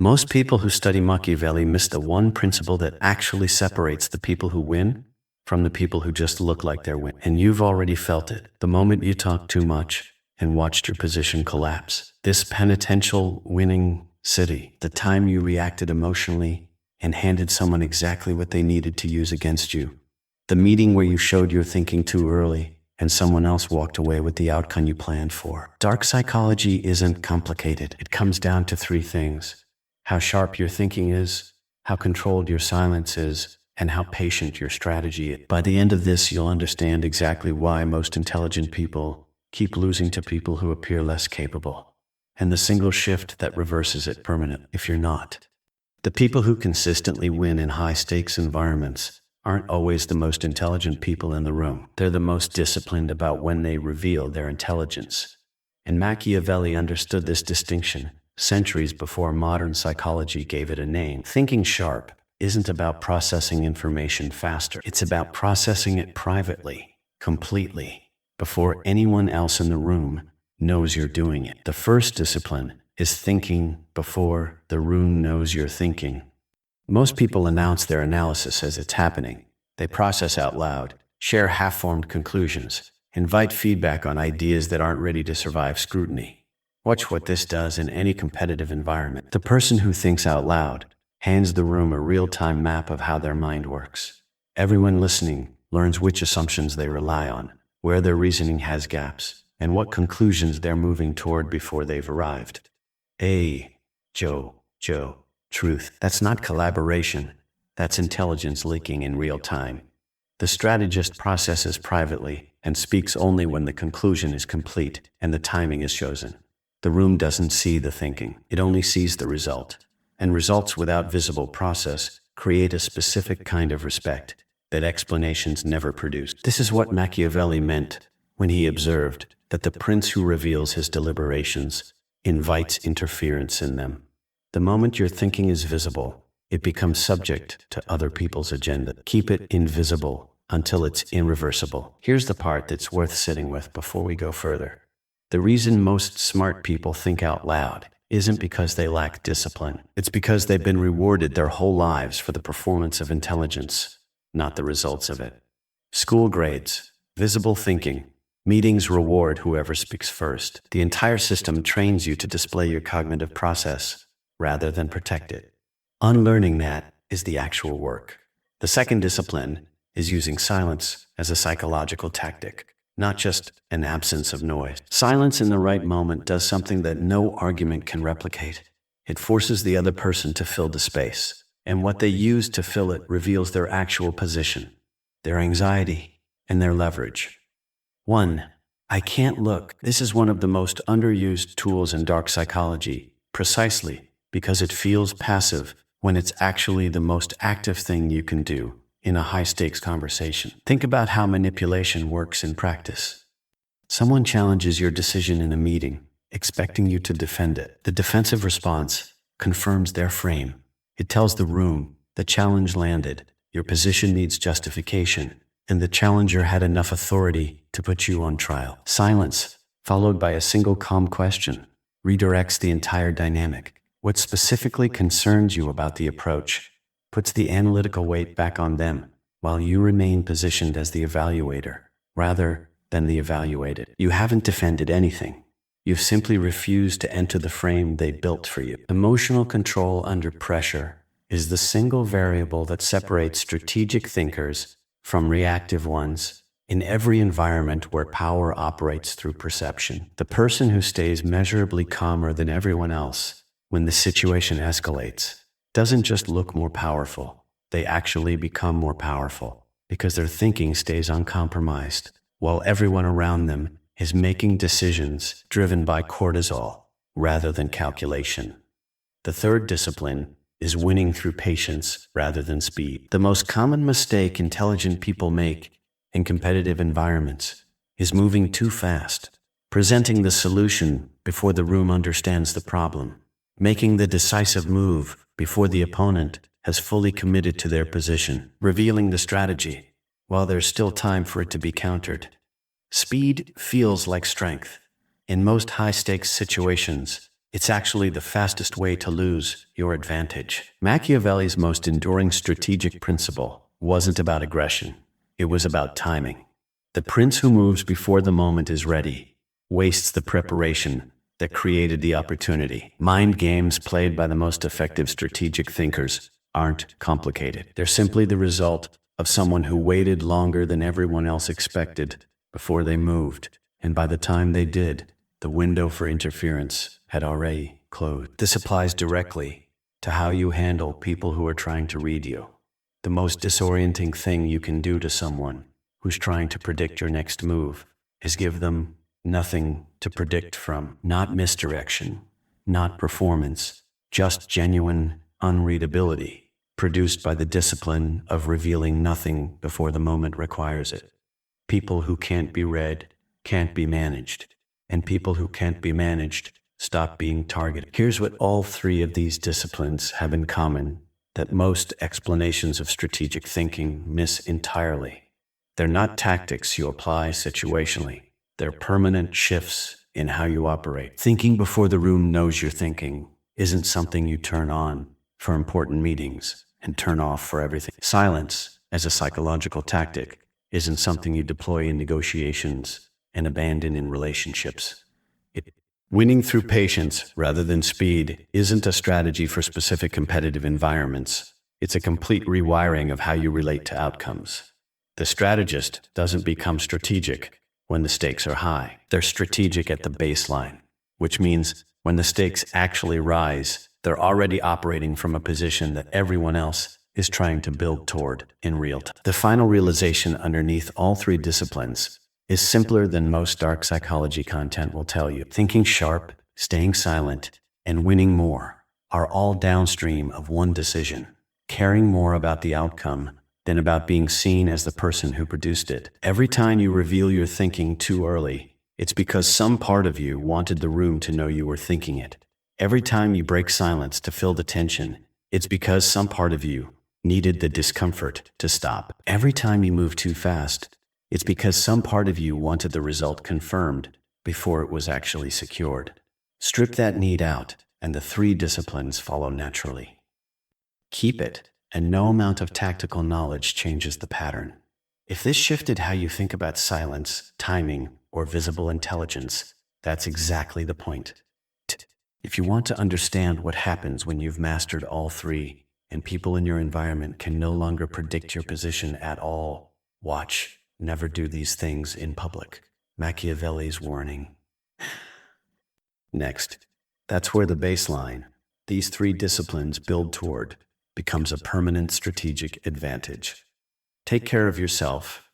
Most people who study Machiavelli miss the one principle that actually separates the people who win from the people who just look like they're winning. And you've already felt it the moment you talked too much and watched your position collapse. This penitential winning city, the time you reacted emotionally and handed someone exactly what they needed to use against you. The meeting where you showed your thinking too early and someone else walked away with the outcome you planned for. Dark psychology isn't complicated. It comes down to three things: how sharp your thinking is, how controlled your silence is, and how patient your strategy is. By the end of this, you'll understand exactly why most intelligent people keep losing to people who appear less capable, and the single shift that reverses it permanently if you're not. The people who consistently win in high-stakes environments aren't always the most intelligent people in the room. They're the most disciplined about when they reveal their intelligence. And Machiavelli understood this distinction centuries before modern psychology gave it a name. Thinking sharp isn't about processing information faster. It's about processing it privately, completely, before anyone else in the room knows you're doing it. The first discipline is thinking before the room knows you're thinking. Most people announce their analysis as it's happening. They process out loud, share half-formed conclusions, invite feedback on ideas that aren't ready to survive scrutiny. Watch what this does in any competitive environment. The person who thinks out loud hands the room a real-time map of how their mind works. Everyone listening learns which assumptions they rely on, where their reasoning has gaps, and what conclusions they're moving toward before they've arrived. Joe, truth. That's not collaboration. That's intelligence leaking in real time. The strategist processes privately and speaks only when the conclusion is complete and the timing is chosen. The room doesn't see the thinking. It only sees the result. And results without visible process create a specific kind of respect that explanations never produce. This is what Machiavelli meant when he observed that the prince who reveals his deliberations invites interference in them. The moment your thinking is visible, it becomes subject to other people's agenda. Keep it invisible until it's irreversible. Here's the part that's worth sitting with before we go further. The reason most smart people think out loud isn't because they lack discipline. It's because they've been rewarded their whole lives for the performance of intelligence, not the results of it. School grades, visible thinking, meetings reward whoever speaks first. The entire system trains you to display your cognitive process rather than protect it. Unlearning that is the actual work. The second discipline is using silence as a psychological tactic, not just an absence of noise. Silence in the right moment does something that no argument can replicate. It forces the other person to fill the space, and what they use to fill it reveals their actual position, their anxiety, and their leverage. 1. I can't look. This is one of the most underused tools in dark psychology, precisely because it feels passive when it's actually the most active thing you can do in a high-stakes conversation. Think about how manipulation works in practice. Someone challenges your decision in a meeting, expecting you to defend it. The defensive response confirms their frame. It tells the room the challenge landed, your position needs justification, and the challenger had enough authority to put you on trial. Silence, followed by a single calm question, redirects the entire dynamic. What specifically concerns you about the approach puts the analytical weight back on them, while you remain positioned as the evaluator, rather than the evaluated. You haven't defended anything. You've simply refused to enter the frame they built for you. Emotional control under pressure is the single variable that separates strategic thinkers from reactive ones in every environment where power operates through perception. The person who stays measurably calmer than everyone else when the situation escalates doesn't just look more powerful, they actually become more powerful because their thinking stays uncompromised, while everyone around them is making decisions driven by cortisol rather than calculation. The third discipline is winning through patience rather than speed. The most common mistake intelligent people make in competitive environments is moving too fast, presenting the solution before the room understands the problem, making the decisive move before the opponent has fully committed to their position, revealing the strategy while there's still time for it to be countered. Speed feels like strength. In most high-stakes situations, It's actually the fastest way to lose your advantage. Machiavelli's most enduring strategic principle wasn't about aggression. It was about timing. The prince who moves before the moment is ready wastes the preparation that created the opportunity. Mind games played by the most effective strategic thinkers aren't complicated. They're simply the result of someone who waited longer than everyone else expected before they moved. And by the time they did, the window for interference had already closed. This applies directly to how you handle people who are trying to read you. The most disorienting thing you can do to someone who's trying to predict your next move is give them nothing to predict from. Not misdirection, not performance, just genuine unreadability, produced by the discipline of revealing nothing before the moment requires it. People who can't be read can't be managed, and people who can't be managed stop being targeted. Here's what all three of these disciplines have in common that most explanations of strategic thinking miss entirely. They're not tactics you apply situationally. They're permanent shifts in how you operate. Thinking before the room knows you're thinking isn't something you turn on for important meetings and turn off for everything. Silence, as a psychological tactic, isn't something you deploy in negotiations and abandon in relationships. Winning through patience rather than speed isn't a strategy for specific competitive environments. It's a complete rewiring of how you relate to outcomes. The strategist doesn't become strategic when the stakes are high. They're strategic at the baseline, which means when the stakes actually rise, they're already operating from a position that everyone else is trying to build toward in real time. The final realization underneath all three disciplines is simpler than most dark psychology content will tell you. Thinking sharp, staying silent, and winning more are all downstream of one decision: caring more about the outcome than about being seen as the person who produced it. Every time you reveal your thinking too early, it's because some part of you wanted the room to know you were thinking it. Every time you break silence to fill the tension, it's because some part of you needed the discomfort to stop. Every time you move too fast, it's because some part of you wanted the result confirmed before it was actually secured. Strip that need out, and the three disciplines follow naturally. Keep it, and no amount of tactical knowledge changes the pattern. If this shifted how you think about silence, timing, or visible intelligence, that's exactly the point. If you want to understand what happens when you've mastered all three, and people in your environment can no longer predict your position at all, watch. Never do these things in public. Machiavelli's warning. Next, that's where the baseline these three disciplines build toward becomes a permanent strategic advantage. Take care of yourself